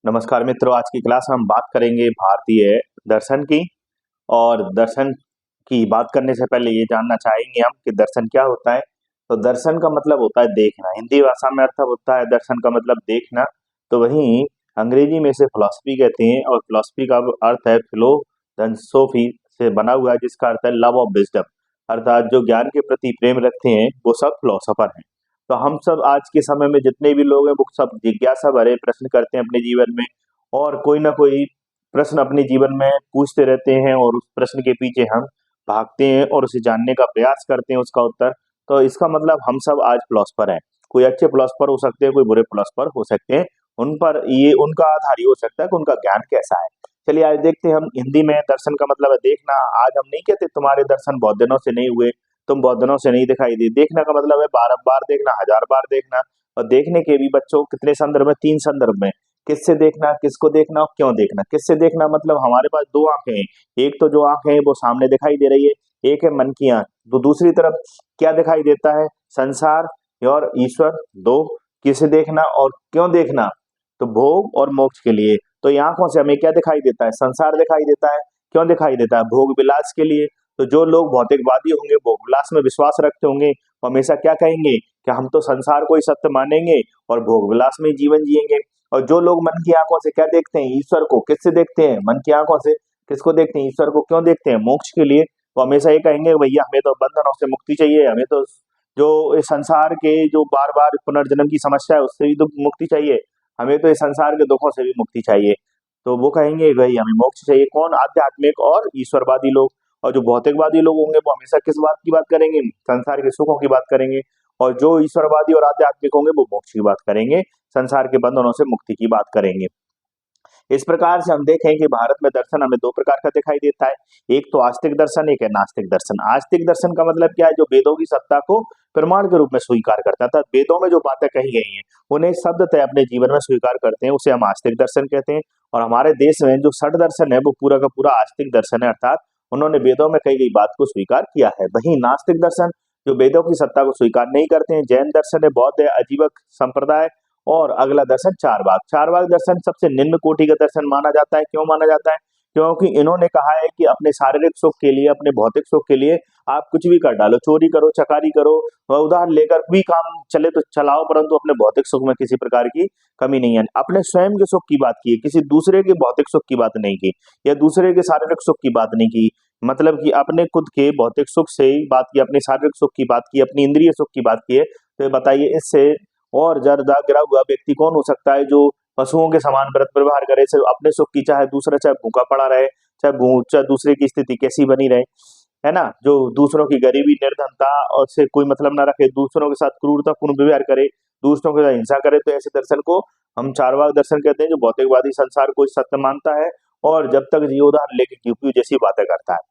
नमस्कार मित्रों, आज की क्लास में हम बात करेंगे भारतीय दर्शन की। और दर्शन की बात करने से पहले ये जानना चाहेंगे हम कि दर्शन क्या होता है। तो दर्शन का मतलब होता है देखना, हिंदी भाषा में अर्थ होता है दर्शन का मतलब देखना। तो वहीं अंग्रेजी में इसे फिलॉसफी कहते हैं, और फिलॉसफी का अर्थ है फिलो धन सोफी से बना हुआ है, जिसका अर्थ है लव ऑफ विजडम, अर्थात जो ज्ञान के प्रति प्रेम रखते हैं वो सब फिलोसोफर हैं। तो हम सब आज के समय में जितने भी लोग हैं वो सब जिज्ञासा भरे प्रश्न करते हैं अपने जीवन में, और कोई ना कोई प्रश्न अपने जीवन में पूछते रहते हैं, और उस प्रश्न के पीछे हम भागते हैं और उसे जानने का प्रयास करते हैं उसका उत्तर। तो इसका मतलब हम सब आज फिलोसफर हैं। कोई अच्छे फिलोसफर हो सकते हैं, कोई बुरे फिलोसफर हो सकते हैं। उन पर ये उनका आधार ये हो सकता है कि उनका ज्ञान कैसा है। चलिए आज देखते हैं हम हिंदी में दर्शन का मतलब है देखना। आज हम नहीं कहते तुम्हारे दर्शन बहुत दिनों से नहीं हुए, तुम बहुत दिनों से नहीं दिखाई दी। देखना का मतलब है बारंबार देखना, हजार बार देखना। और देखने के भी बच्चों कितने संदर्भ में, तीन संदर्भ में। किससे देखना, किसको देखना और क्यों देखना। किससे देखना मतलब हमारे पास दो आंखें हैं, एक तो जो आंखें हैं वो सामने दिखाई दे रही है, एक है मन की आंख। तो दूसरी तरफ क्या दिखाई देता है, संसार और ईश्वर। दो, किसे देखना और क्यों देखना, तो भोग और मोक्ष के लिए। तो ये आंखों से हमें क्या दिखाई देता है, संसार दिखाई देता है। क्यों दिखाई देता है, भोग विलास के लिए। तो जो लोग भौतिकवादी होंगे, भोग विलास में विश्वास रखते होंगे, वो हमेशा क्या कहेंगे कि हम तो संसार को ही सत्य मानेंगे और भोग विलास में ही जीवन जिएंगे। और जो लोग मन की आंखों से क्या देखते हैं, ईश्वर को। किससे देखते हैं, मन की आंखों से। किसको देखते हैं, ईश्वर को। क्यों देखते हैं, मोक्ष के लिए। वो हमेशा ये कहेंगे भैया हमें तो बंधनों से मुक्ति चाहिए, हमें तो जो इस संसार के जो बार बार पुनर्जन्म की समस्या है उससे भी तो मुक्ति चाहिए, हमें तो इस संसार के दुखों से भी मुक्ति चाहिए। तो वो कहेंगे भाई हमें मोक्ष चाहिए। कौन, आध्यात्मिक और ईश्वरवादी लोग। और जो भौतिकवादी लोग होंगे वो हमेशा किस बात की बात करेंगे, संसार के सुखों की बात करेंगे। और जो ईश्वरवादी और आध्यात्मिक होंगे वो मोक्ष की बात करेंगे, संसार के बंधनों से मुक्ति की बात करेंगे। इस प्रकार से हम देखें कि भारत में दर्शन हमें दो प्रकार का दिखाई देता है, एक तो आस्तिक दर्शन, एक है नास्तिक दर्शन। आस्तिक दर्शन का मतलब क्या है, जो वेदों की सत्ता को प्रमाण के रूप में स्वीकार करता था। वेदों में जो बातें कही गई हैं उन्हें शब्दतः अपने जीवन में स्वीकार करते हैं, उसे हम आस्तिक दर्शन कहते हैं। और हमारे देश में जो षट दर्शन है वो पूरा का पूरा आस्तिक दर्शन है, अर्थात उन्होंने वेदों में कही गई बात को स्वीकार किया है। वहीं नास्तिक दर्शन जो वेदों की सत्ता को स्वीकार नहीं करते हैं, जैन दर्शन है, बौद्ध है, अजीवक संप्रदाय। और अगला दर्शन चारवाक। चारवाक दर्शन सबसे निम्न कोटि का दर्शन माना जाता है। क्यों माना जाता है, क्योंकि इन्होंने कहा है कि अपने शारीरिक सुख के लिए, अपने भौतिक सुख के लिए आप कुछ भी कर डालो, चोरी करो, चकारी करो, उधार लेकर भी काम चले तो चलाओ, परंतु अपने भौतिक सुख में किसी प्रकार की कमी नहीं है। अपने स्वयं के सुख की बात की, किसी दूसरे के भौतिक सुख की बात नहीं की, या दूसरे के शारीरिक सुख की बात नहीं की। मतलब कि अपने खुद के भौतिक सुख से ही बात की, अपने शारीरिक सुख की बात की, अपनी इंद्रिय सुख की बात की है। तो बताइए इससे और ज्यादा गिरा हुआ व्यक्ति कौन हो सकता है, जो पशुओं के समान व्रत व्यवहार करे, सिर्फ अपने सुख की, चाहे दूसरा चाहे भूखा पड़ा रहे, चाहे दूसरे की स्थिति कैसी बनी रहे, है ना। जो दूसरों की गरीबी, निर्धनता और से कोई मतलब ना रखे, दूसरों के साथ क्रूरतापूर्ण व्यवहार करे, दूसरों के साथ हिंसा करे, तो ऐसे दर्शन को हम चारवाक दर्शन कहते हैं, जो भौतिकवादी संसार को सत्य मानता है और जब तक जीवोदार लेके क्यों जैसी बातें करता है।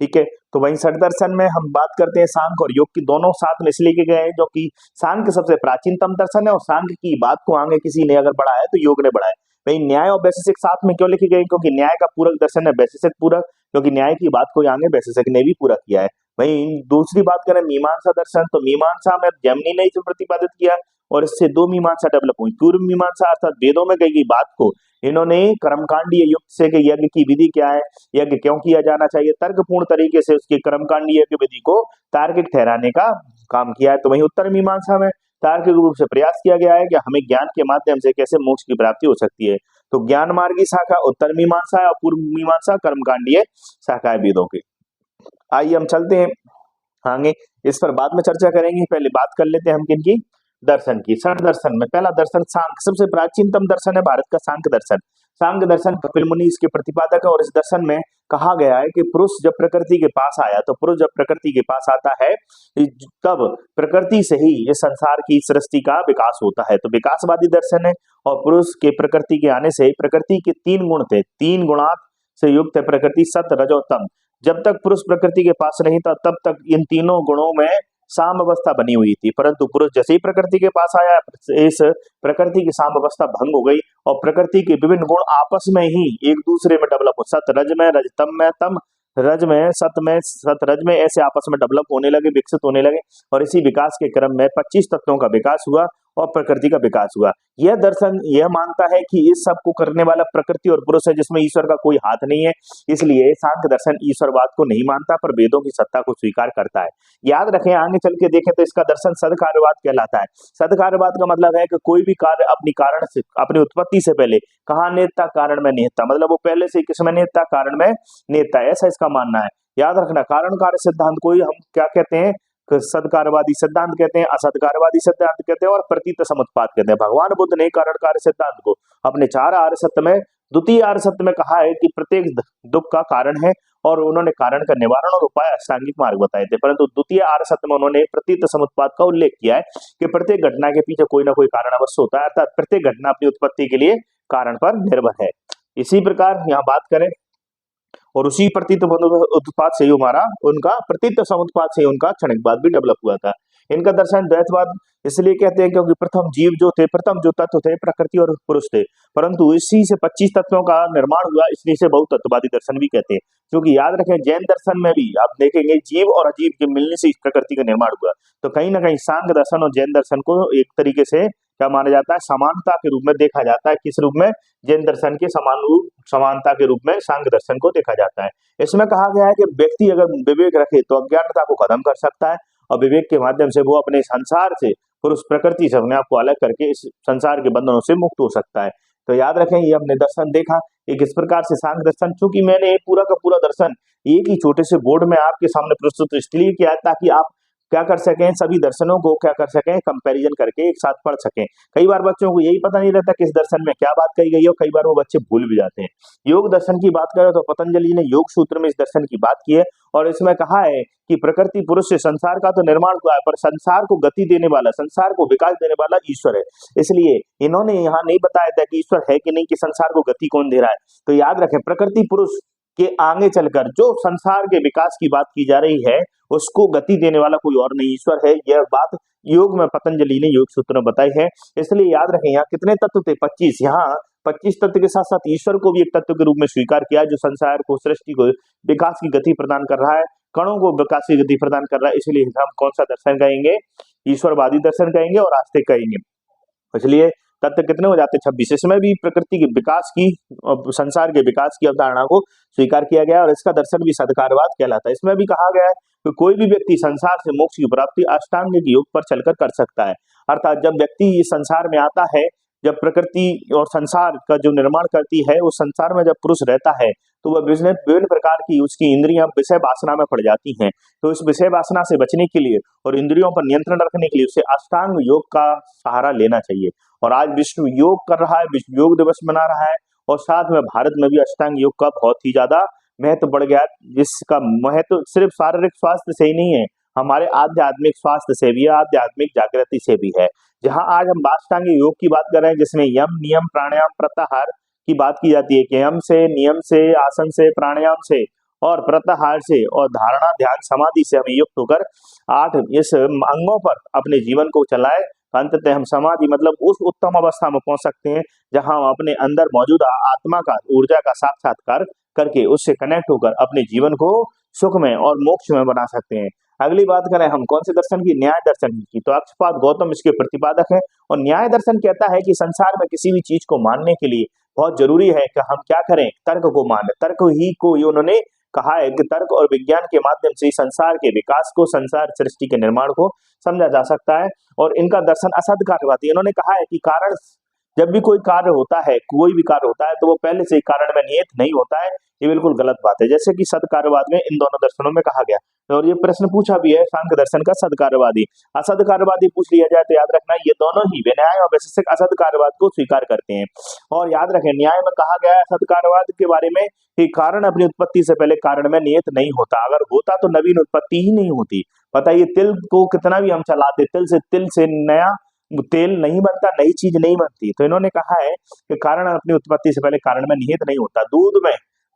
ठीक है। तो वहीं षट दर्शन में हम बात करते हैं सांख्य और योग की, दोनों साथ में इसलिए के गए हैं, जो कि सांख्य सबसे प्राचीनतम दर्शन है, और सांख्य की बात को आगे किसी ने अगर बढ़ाया तो योग ने बढ़ाया। वहीं न्याय और वैशेषिक साथ में क्यों लिखे गए, क्योंकि न्याय का पूरक दर्शन है वैशेषिक पूरक, क्योंकि न्याय की बात को आगे वैशेषिक ने भी पूरा किया है। वहीं दूसरी बात करें मीमांसा दर्शन, तो मीमांसा में जैमिनी ने इसे प्रतिपादित किया, और इससे दो मीमांसा डेवलप हुई। पूर्व मीमांसा अर्थात वेदों में कही गई बात को इन्होंने कर्मकांडीय युक्त से कि यज्ञ की विधि क्या है, यज्ञ क्यों किया जाना चाहिए, तर्कपूर्ण तरीके से उसकी कर्मकांडीय यज्ञ विधि को तार्किक ठहराने का काम किया है। तो वहीं उत्तर मीमांसा में तार्किक रूप से प्रयास किया गया है कि हमें ज्ञान के माध्यम से कैसे मोक्ष की प्राप्ति हो सकती है। तो ज्ञान मार्गी शाखा उत्तर मीमांसा है, और पूर्व मीमांसा कर्मकांडीय शाखा है वेदों की। आइए हम चलते हैं आगे, इस पर बाद में चर्चा करेंगे। पहले बात कर लेते हैं हम किनकी, दर्शन की। षट दर्शन में पहला दर्शन सांख्य, सबसे प्राचीनतम दर्शन है भारत का सांख्य दर्शन। सांख्य दर्शन कपिल मुनि इसके प्रतिपादक है, और इस दर्शन में कहा गया है कि पुरुष जब प्रकृति के पास आया, तो पुरुष जब प्रकृति के पास आता है तब प्रकृति से ही इस संसार की सृष्टि का विकास होता है। तो विकासवादी दर्शन है, और पुरुष के प्रकृति के आने से प्रकृति के तीन गुण थे, तीन गुणात से युक्त है प्रकृति, सत रजो तम। जब तक पुरुष प्रकृति के पास नहीं था तब तक इन तीनों गुणों में साम अवस्था बनी हुई थी, परंतु पुरुष जैसे ही प्रकृति के पास आया, इस प्रकृति की साम अवस्था भंग हो गई, और प्रकृति के विभिन्न गुण आपस में ही एक दूसरे में डेवलप हो, सत रज में, रज तम में, तम रज में, सत रज में, ऐसे आपस में डेवलप होने लगे, विकसित होने लगे। और इसी विकास के क्रम में 25 तत्वों का विकास हुआ, और प्रकृति का विकास हुआ। यह दर्शन यह मानता है कि इस सब को करने वाला प्रकृति और पुरुष है, जिसमें ईश्वर का कोई हाथ नहीं है। इसलिए सांख्य दर्शन ईश्वरवाद को नहीं मानता, पर वेदों की सत्ता को स्वीकार करता है। याद रखें, आगे चल के देखें तो इसका दर्शन सदकार्यवाद कहलाता है। सदकार्यवाद का मतलब है कि कोई भी कार्य अपनी कारण से, अपनी उत्पत्ति से पहले कहाँ निहित था, कारण में निहित था, मतलब वो पहले से किसमें निहित था, कारण में निहित था, ऐसा इसका मानना है। याद रखना, कारण कार्य सिद्धांत को ही हम क्या कहते हैं, सदकार्यवादी सिद्धांत कहते हैं, असदकार्यवादी सिद्धांत कहते हैं और प्रतीत समुत्पाद कहते हैं। भगवान बुद्ध ने कारण कार्य सिद्धांत को अपने 4 आर्य सत्य में, द्वितीय आर्य सत्य में कहा है कि प्रत्येक दुख का कारण है, और उन्होंने कारण का निवारण और उपाय अष्टांगिक मार्ग बताए थे। परंतु द्वितीय आर्य सत्य में उन्होंने प्रतीत समुत्पाद का उल्लेख किया है कि प्रत्येक घटना के पीछे कोई ना कोई कारण अवश्य होता है, अर्थात प्रत्येक घटना अपनी उत्पत्ति के लिए कारण पर निर्भर है। इसी प्रकार यहाँ बात करें, और उसी प्रतीत उत्पाद से ही हमारा उनका प्रतीत समुत्पाद से उनका क्षणिकवाद भी डेवलप हुआ था। इनका दर्शन द्वैतवाद इसलिए कहते हैं क्योंकि प्रथम जीव जो थे, प्रथम जो तत्व थे प्रकृति और पुरुष थे, परंतु इसी से 25 तत्वों का निर्माण हुआ, इसलिए इसे बहुतत्ववादी दर्शन भी कहते हैं। क्योंकि याद रखें, जैन दर्शन में भी आप देखेंगे जीव और अजीव के मिलने से इस प्रकृति का निर्माण हुआ। तो कहीं ना कहीं सांख्य दर्शन और जैन दर्शन को एक तरीके से क्या माना जाता है, समानता के रूप में देखा जाता है। किस रूप में? जैन दर्शन के समानता के रूप में सांख्य दर्शन को देखा जाता है। इसमें कहा गया है कि व्यक्ति अगर विवेक रखे तो अज्ञानता को खत्म कर सकता है, और विवेक के माध्यम से वो अपने संसार से, पुरुष प्रकृति से अपने आप को अलग करके इस संसार के बंधनों से मुक्त हो सकता है। तो याद रखें, ये हमने दर्शन देखा एक इस प्रकार से सांख्य दर्शन। चूंकि मैंने पूरा का पूरा दर्शन एक ही छोटे से बोर्ड में आपके सामने प्रस्तुत इसलिए किया ताकि आप क्या कर सकें, सभी दर्शनों को क्या कर सकें, कंपैरिजन करके एक साथ पढ़ सकें। कई बार बच्चों को यही पता नहीं रहता किस दर्शन में क्या बात कही गई है, और कई बार वो बच्चे भूल भी जाते हैं। योग दर्शन की बात करें तो पतंजलि ने योग सूत्र में इस दर्शन की बात की है, और इसमें कहा है कि प्रकृति पुरुष से संसार का तो निर्माण हुआ है, पर संसार को गति देने वाला, संसार को विकास देने वाला ईश्वर है। इसलिए इन्होंने यहाँ नहीं बताया था कि ईश्वर है कि नहीं, कि संसार को गति कौन दे रहा है। तो याद रखें, प्रकृति पुरुष के आगे चलकर जो संसार के विकास की बात की जा रही है, उसको गति देने वाला कोई और नहीं ईश्वर है। यह बात योग में पतंजलि ने योग सूत्र में बताई है। इसलिए याद रखें, यहाँ कितने तत्व थे? 25। यहाँ 25 तत्व के साथ साथ ईश्वर को भी एक तत्व के रूप में स्वीकार किया, जो संसार को, सृष्टि को विकास की गति प्रदान कर रहा है, कणों को विकास की गति प्रदान कर रहा है। इसलिए हम कौन सा दर्शन कहेंगे? ईश्वरवादी दर्शन कहेंगे और आस्तिक कहेंगे। इसलिए तत्व कितने हो जाते? 26। इसमें भी प्रकृति के विकास की, संसार के विकास की अवधारणा को स्वीकार किया गया, और इसका दर्शन भी सदकारवाद कहलाता है। इसमें भी कहा गया है कि कोई भी व्यक्ति संसार से मोक्ष की प्राप्ति अष्टांगिक योग पर चलकर कर सकता है। अर्थात जब व्यक्ति इस संसार में आता है, जब प्रकृति और संसार का जो निर्माण करती है, उस संसार में जब पुरुष रहता है, तो वह विभिन्न प्रकार की उसकी इंद्रियां विषय वासना में पड़ जाती हैं। तो इस विषय वासना से बचने के लिए और इंद्रियों पर नियंत्रण रखने के लिए उसे अष्टांग योग का सहारा लेना चाहिए। और आज विश्व योग कर रहा है, विश्व योग दिवस मना रहा है, और साथ में भारत में भी अष्टांग योग का बहुत ही ज्यादा महत्व बढ़ गया, जिसका महत्व सिर्फ शारीरिक स्वास्थ्य से ही नहीं है, हमारे आध्यात्मिक स्वास्थ्य से भी है, आध्यात्मिक जागृति से भी है। जहां आज हम अष्टांग योग की बात कर रहे हैं, जिसमें यम, नियम, प्राणायाम, प्रत्याहार की बात की जाती है कि यम से, नियम से, आसन से, प्राणायाम से और प्रत्याहार से और धारणा, ध्यान, समाधि से हमें युक्त होकर 8 इस अंगों पर अपने जीवन को चलाए। अंततः हम समाधि मतलब उस उत्तम अवस्था में पहुंच सकते हैं जहां हम अपने अंदर मौजूद आत्मा का, ऊर्जा का साक्षात्कार करके उससे कनेक्ट होकर अपने जीवन को सुखमय और मोक्ष में बना सकते हैं। अगली बात करें हम कौन से दर्शन की? न्याय दर्शन की। तो अक्षपाद गौतम इसके प्रतिपादक है, और न्याय दर्शन कहता है कि संसार में किसी भी चीज को मानने के लिए बहुत जरूरी है कि हम क्या करें? तर्क को माने। तर्क ही को उन्होंने कहा है कि तर्क और विज्ञान के माध्यम से संसार के विकास को, संसार सृष्टि के निर्माण को समझा जा सकता है। और इनका दर्शन असदकार्यवादी, इन्होंने कहा है कि कारण, जब भी कोई कार्य होता है, कोई भी कार्य होता है, तो वो पहले से ही कारण में निहित नहीं होता है। ये बिल्कुल गलत बात है, जैसे कि सदकार्यवाद में इन दोनों दर्शनों में कहा गया। और ये प्रश्न पूछा भी है सांख्य दर्शन का, सदकार्यवादी असदकार्यवादी पूछ लिया जाए तो याद रखना ये दोनों ही न्याय और वैशेषिक असदकार्यवाद को स्वीकार करते हैं। और याद रखें, न्याय में कहा गया है असदकार्यवाद के बारे में कि कारण अपनी उत्पत्ति से पहले कारण में निहित नहीं होता, अगर होता तो नवीन उत्पत्ति ही नहीं होती। पता ये तिल को कितना भी हम चलाते, तिल से नया तेल नहीं बनता, नई चीज नहीं बनती। तो इन्होंने कहा है कि कारण अपनी उत्पत्ति से पहले कारण में निहित नहीं होता।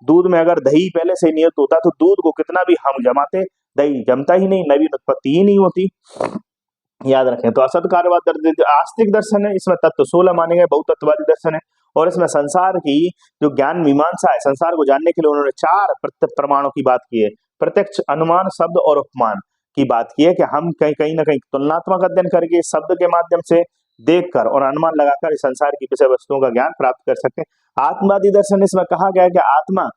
दूध में अगर दही पहले से निहित होता तो दूध को कितना भी हम जमाते, दही जमता ही नहीं, नवीन उत्पत्ति ही नहीं होती। याद रखें। तो असदकार्यवाद आस्तिक दर्शन है, इसमें तत्व 16 माने गए, बहुतत्ववादी दर्शन है, और इसमें संसार की जो ज्ञान मीमांसा है, संसार को जानने के लिए उन्होंने 4 प्रमाणों की बात की है। प्रत्यक्ष, अनुमान, शब्द और उपमान की बात की है कि हम कहीं ना कहीं तुलनात्मक अध्ययन करके शब्द के माध्यम से, देखकर और अनुमान लगाकर इस संसार की विषय वस्तुओं का ज्ञान प्राप्त कर सकते हैं। आत्मवादी दर्शन इसमें कहा गया है कि आत्मा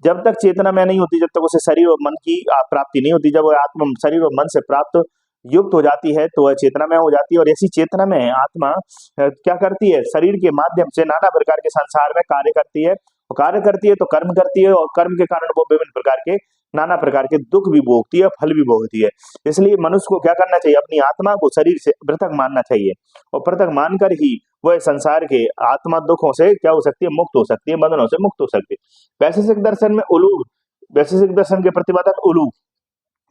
जब तक चेतना में नहीं होती, जब तक उसे शरीर और मन की प्राप्ति नहीं होती, जब वह आत्मा शरीर और मन से प्राप्त युक्त हो जाती है तो वह चेतना में हो जाती है। और ऐसी चेतना में आत्मा क्या करती है, शरीर के माध्यम से नाना प्रकार के संसार में कार्य करती है। और कार्य करती है तो कर्म करती है, और कर्म के कारण वो विभिन्न प्रकार के नाना प्रकार के दुख भी भोगती है, फल भी भोगती है। इसलिए मनुष्य को क्या करना चाहिए, अपनी आत्मा को शरीर से पृथक मानना चाहिए, और पृथक मानकर ही वह संसार के आत्मा दुखों से क्या हो सकती है, मुक्त हो सकती है, बंधनों से मुक्त हो सकती है। वैशेषिक दर्शन में उलूब, वैशेषिक दर्शन के प्रतिपादक उलूब,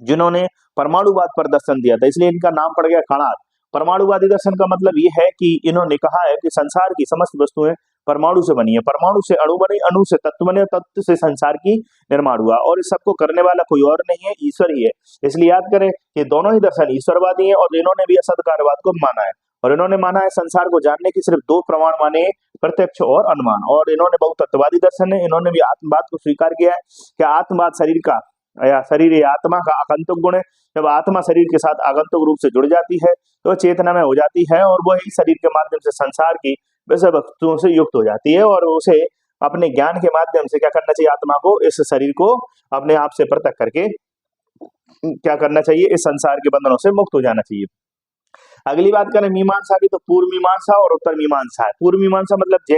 जिन्होंने परमाणुवाद पर दर्शन दिया था, इसलिए इनका नाम पड़ गया कणाद। परमाणुवादी दर्शन का मतलब ये है कि इन्होंने कहा है कि संसार की समस्त वस्तुएं परमाणु से बनी है, परमाणु से अणु बने, अणु से तत्व बने, तत्व से संसार की निर्माण हुआ, और इस सबको करने वाला कोई और नहीं है, ईश्वर ही है। इसलिए याद करें कि दोनों ही दर्शन ईश्वरवादी है, और इन्होंने भी असदकारवाद को माना है, और इन्होंने माना है संसार को जानने के सिर्फ दो प्रमाण माने, प्रत्यक्ष और अनुमान। और इन्होंने बहुतत्ववादी दर्शन है, इन्होंने भी आत्मवाद को स्वीकार किया है कि आत्मवाद शरीर का या शरीर या आत्मा का आगंतुक गुण है। जब आत्मा शरीर के साथ आगंतुक रूप से जुड़ जाती है तो चेतना में हो जाती है, और वही शरीर के माध्यम से संसार की विषय वस्तुओं से युक्त हो जाती है, और उसे अपने ज्ञान के माध्यम से क्या करना चाहिए, आत्मा को, इस शरीर को अपने आप से पृथक करके क्या करना चाहिए, इस संसार के बंधनों से मुक्त हो जाना चाहिए। अगली बात करें मीमांसा की, तो पूर्व मीमांसा और उत्तर मीमांसा है। पूर्व मीमांसा मतलब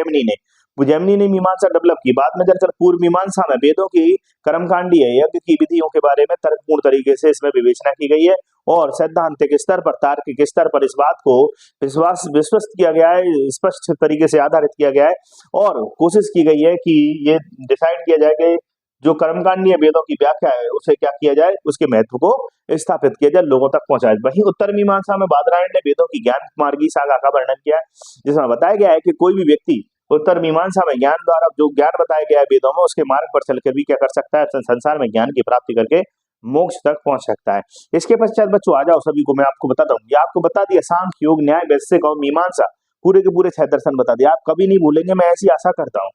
जैमिनी ने मीमांसा डेवलप की। बाद में चलकर पूर्व मीमांसा में वेदों की कर्मकांडीय यज्ञ की विधियों के बारे में तर्कपूर्ण तरीके से इसमें विवेचना की गई है, और सैद्धांतिक स्तर पर, तार्किक स्तर पर इस बात को विश्वस्त किया गया है, स्पष्ट तरीके से आधारित किया गया है, और कोशिश की गई है कि ये डिसाइड किया जाए कि जो कर्मकांडीय वेदों की व्याख्या है उसे क्या किया जाए, उसके महत्व को स्थापित किया जाए, लोगों तक पहुंचाया जाए। वहीं उत्तर मीमांसा में बादरायण ने वेदों की ज्ञान मार्गी सागा का वर्णन किया है, जिसमें बताया गया है कि कोई भी व्यक्ति उत्तर मीमांसा में ज्ञान द्वारा जो ज्ञान बताया गया है वेदों में, उसके मार्ग पर चलकर भी क्या कर सकता है, संसार में ज्ञान की प्राप्ति करके मोक्ष तक पहुंच सकता है। इसके पश्चात बच्चों आ जाओ, सभी को मैं आपको बताता हूँ। ये आपको बता दिया सांख्य, योग, न्याय, वैशेषिक और मीमांसा, पूरे के पूरे 6 दर्शन बता दिया। आप कभी नहीं भूलेंगे, मैं ऐसी आशा करता हूँ।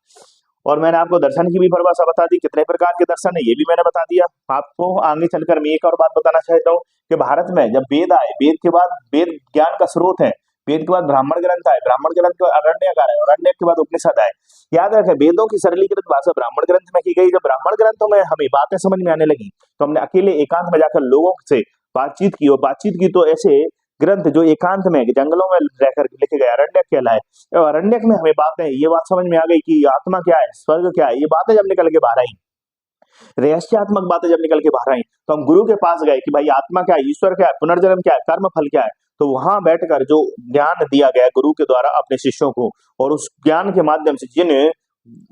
और मैंने आपको दर्शन की भी परिभाषा बता दी, कितने प्रकार के दर्शन है ये भी मैंने बता दिया। आपको आगे चलकर मैं एक और बात बताना चाहता हूँ कि भारत में जब वेद आए, वेद के बाद वेद ज्ञान का स्रोत है, वेद के बाद ब्राह्मण ग्रंथ आए, ब्राह्मण ग्रंथ के बाद अरण्यक आए, अरण्यक के बाद उपनिषद आए। याद रखें, वेदों की सरलीकृत भाषा ब्राह्मण ग्रंथ में की गई। जब ब्राह्मण ग्रंथों में हमें बातें समझ में आने लगी तो हमने अकेले एकांत में जाकर लोगों से बातचीत की, और बातचीत की तो ऐसे ग्रंथ जो एकांत में जंगलों में रहकर लिखे गए, अरण्यक कहलाए। अरण्यक में हमें बातें, ये बात समझ में आ गई कि आत्मा क्या है, स्वर्ग क्या है, ये बातें जब निकल के बाहर आई, रहस्यात्मक बातें जब निकल के बाहर आई, तो हम गुरु के पास गए कि भाई आत्मा क्या है, ईश्वर क्या है, पुनर्जन्म क्या है, कर्म फल क्या है। तो वहां बैठकर जो ज्ञान दिया गया गुरु के द्वारा अपने शिष्यों को, और उस ज्ञान के माध्यम से जिन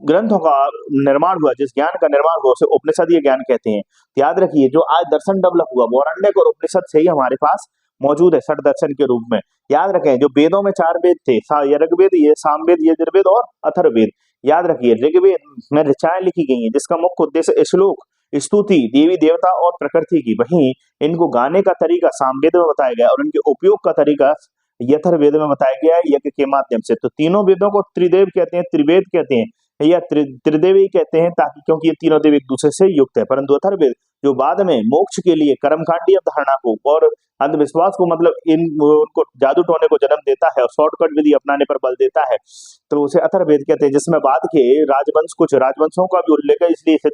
ग्रंथों का निर्माण हुआ, जिस ज्ञान का निर्माण हुआ, उसे उपनिषदीय ज्ञान कहते हैं। तो याद रखिए, जो आज दर्शन डेवलप हुआ वो अरण्यक और उपनिषद से ही हमारे पास मौजूद है, षट दर्शन के रूप में। याद रखें, जो वेदों में 4 वेद थे, ऋग्वेद, ये सामवेद, यजुर्वेद और अथर्ववेद। याद रखिए, ऋग्वेद में ऋचाएं लिखी गई हैं, जिसका मुख्य उद्देश्य श्लोक, स्तुति, देवी देवता और प्रकृति की। वहीं इनको गाने का तरीका सामवेद में बताया गया, और इनके उपयोग का तरीका यथर्वेद में बताया गया है, यज्ञ के माध्यम से। तो तीनों वेदों को त्रिदेव कहते हैं, त्रिवेद कहते हैं, या त्रिदेवी कहते हैं, ताकि क्योंकि ये तीनों देव एक दूसरे से युक्त है। परंतु अथर्ववेद जो बाद में मोक्ष के लिए कर्मकांडीय अवधारणा को और अंधविश्वास को, मतलब उनको जादू टोने को जन्म देता है, और शॉर्टकट विधि अपनाने पर बल देता है, तो उसे अथर्ववेद कहते हैं, जिसमें बाद के राजवंश, कुछ राजवंशों का भी उल्लेख है, इसलिए इसे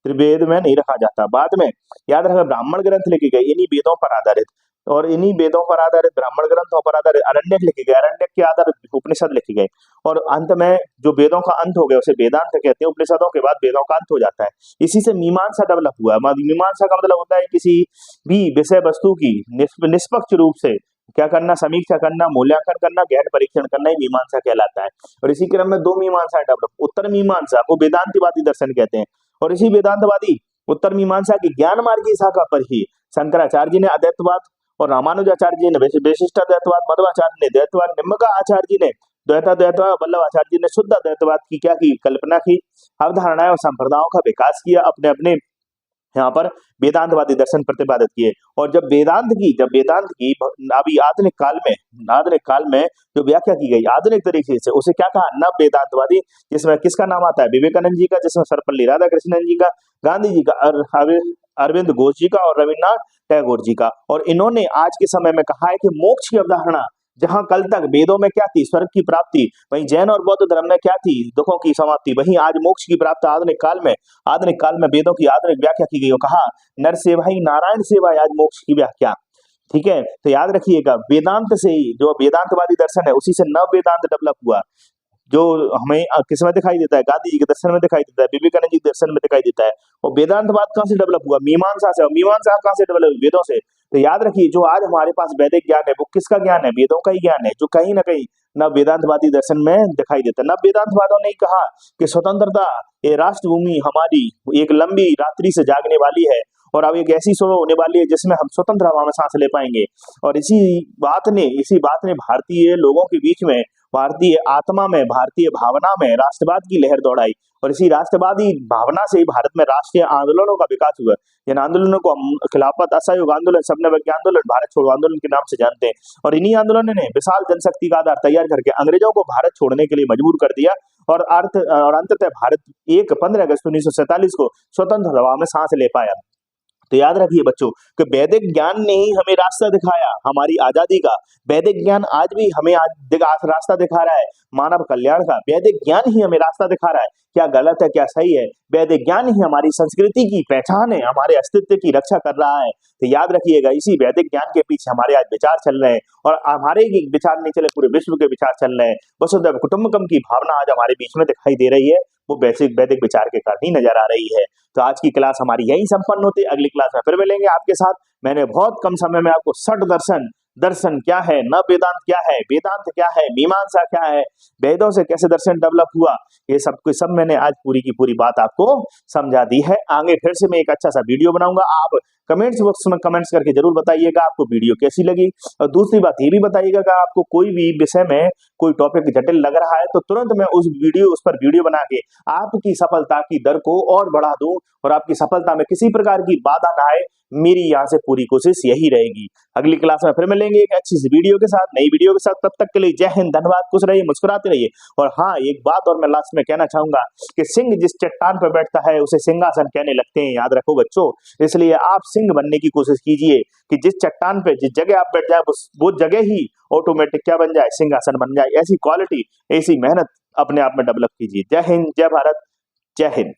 त्रिवेद में नहीं रखा जाता। बाद में याद रखा, ब्राह्मण ग्रंथ लिखे गए इन्हीं वेदों पर आधारित, और इन्हीं वेदों पर आधारित, ब्राह्मण ग्रंथों पर आधारित अरण्यक लिखे गए, अरण्यक के आधारित उपनिषद लिखे गए, और अंत में जो वेदों का अंत हो गया उसे वेदांत कहते हैं। उपनिषदों के बाद वेदों का अंत हो जाता है। इसी से मीमांसा डेवलप हुआ। मीमांसा का मतलब होता है किसी भी विषय वस्तु की निष्पक्ष रूप से क्या करना, समीक्षा करना, मूल्यांकन करना, गहन परीक्षण करना ही मीमांसा कहलाता है। और इसी क्रम में 2 मीमांसा डेवलप। उत्तर मीमांसा को वेदांतिवादी दर्शन कहते हैं, और इसी वेदांतवादी उत्तर मीमांसा की ज्ञान मार्गी शाखा पर ही शंकराचार्य जी ने अद्वैतवाद, और रामानुजाचार्य जी ने विशिष्टाद्वैतवाद, मध्वाचार्य ने द्वैतवाद, निम्बार्क जी ने द्वैताद्वैतवाद, वल्लभाचार्य जी ने शुद्ध अद्वैतवाद की क्या की, कल्पना की, अवधारणाएं और संप्रदायों का विकास किया, अपने अपने यहाँ पर वेदांतवादी दर्शन प्रतिपादित किए। और जब वेदांत की अभी आधुनिक काल में जो व्याख्या की गई आधुनिक तरीके से, उसे क्या कहा, नव वेदांतवादी, जिसमें किसका नाम आता है, विवेकानंद जी का, जिसमें सर्वपल्ली राधाकृष्णन जी का, गांधी जी का, अरविंद घोष जी का, और रविन्द्रनाथ टैगोर जी का। और इन्होंने आज के समय में कहा है कि मोक्ष की अवधारणा जहां कल तक वेदों में क्या थी, स्वर्ग की प्राप्ति, वहीं जैन और बौद्ध धर्म में क्या थी, दुखों की समाप्ति, वहीं आज मोक्ष की प्राप्ति आधुनिक काल में वेदों की आधुनिक व्याख्या की गई और कहा नर सेवा ही नारायण सेवा है आज मोक्ष की व्याख्या। ठीक है, तो याद रखिएगा वेदांत से ही, जो वेदांतवादी दर्शन है उसी से नव वेदांत डेवलप हुआ, जो हमें किस में दिखाई देता है, गांधी जी के दर्शन में दिखाई देता है, विवेकानंद जी के दर्शन में दिखाई देता है। और वेदांतवाद कहाँ से डेवलप हुआ, मीमांसा से, और मीमांसा कहाँ से डेवलप हुई, वेदों से। तो याद रखिए जो आज हमारे पास वैदिक ज्ञान है वो किसका ज्ञान है, वेदों का ही ज्ञान है, जो कहीं ना कहीं नव वेदांतवादी दर्शन में दिखाई देता है। नव वेदांतवादों ने कहा कि स्वतंत्रता, ये राष्ट्रभूमि हमारी एक लंबी रात्रि से जागने वाली है और अब एक ऐसी सुबह होने वाली है जिसमें हम स्वतंत्र हवा में सांस ले पाएंगे। और इसी बात ने भारतीय लोगों के बीच में, भारतीय आत्मा में, भारतीय भावना में राष्ट्रवाद की लहर दौड़ाई और इसी राष्ट्रवादी भावना से ही भारत में राष्ट्रीय आंदोलनों का विकास हुआ। इन आंदोलनों को हम खिलाफत, असहयोग आंदोलन, सबने आंदोलन, भारत छोड़ो आंदोलन के नाम से जानते हैं। और इन्हीं आंदोलनों ने विशाल जनशक्ति का आधार तैयार करके अंग्रेजों को भारत छोड़ने के लिए मजबूर कर दिया और अंततः भारत 15 अगस्त 1947 को स्वतंत्र हवा में सांस ले पाया। तो याद रखिए बच्चों कि वैदिक ज्ञान ने ही हमें रास्ता दिखाया हमारी आजादी का। वैदिक ज्ञान आज भी हमें रास्ता दिखा रहा है मानव कल्याण का। वैदिक ज्ञान ही हमें रास्ता दिखा रहा है क्या गलत है क्या सही है। वैदिक ज्ञान ही हमारी संस्कृति की पहचान है, हमारे अस्तित्व की रक्षा कर रहा है। तो याद रखिएगा इसी वैदिक ज्ञान के पीछे हमारे आज विचार चल रहे हैं और हमारे ही विचार नहीं चले, पूरे विश्व के विचार चल रहे हैं। वसुधैव कुटुंबकम की भावना आज हमारे बीच में दिखाई दे रही है, वो बेसिक वैदिक विचार के कारण ही नजर आ रही है। तो आज की क्लास हमारी यही संपन्न होती है। अगली क्लास में फिर मिलेंगे आपके साथ। मैंने बहुत कम समय में आपको षट दर्शन, दर्शन क्या है, नव वेदांत क्या है, वेदांत क्या है, मीमांसा क्या है, वेदों से कैसे दर्शन डेवलप हुआ, ये सब मैंने आज पूरी की पूरी बात आपको समझा दी है। आगे फिर से मैं एक अच्छा सा वीडियो बनाऊंगा। आप कमेंट्स बॉक्स में कमेंट्स करके जरूर बताइएगा आपको वीडियो कैसी लगी। और दूसरी बात ये भी बताइएगा कि आपको कोई भी विषय में कोई टॉपिक जटिल लग रहा है तो तुरंत मैं उस पर वीडियो बना के आपकी सफलता की दर को और बढ़ा दूं और आपकी सफलता में किसी प्रकार की बाधा ना आए। मेरी यहाँ से पूरी कोशिश यही रहेगी। अगली क्लास में फिर मिलेंगे एक अच्छी सी वीडियो के साथ, नई वीडियो के साथ। तब तक के लिए जय हिंद, धन्यवाद, खुश रहिए, मुस्कुराते रहिए। और हाँ, एक बात और मैं लास्ट में कहना चाहूंगा कि सिंह जिस चट्टान पर बैठता है उसे सिंहासन कहने लगते हैं, याद रखो बच्चों। इसलिए आप सिंह बनने की कोशिश कीजिए कि जिस चट्टान पे जिस जगह आप बैठ जाए वो जगह ही ऑटोमेटिक क्या बन जाए, सिंहासन बन जाए। ऐसी क्वालिटी, ऐसी मेहनत अपने आप में डेवलप कीजिए। जय हिंद, जय भारत, जय हिंद।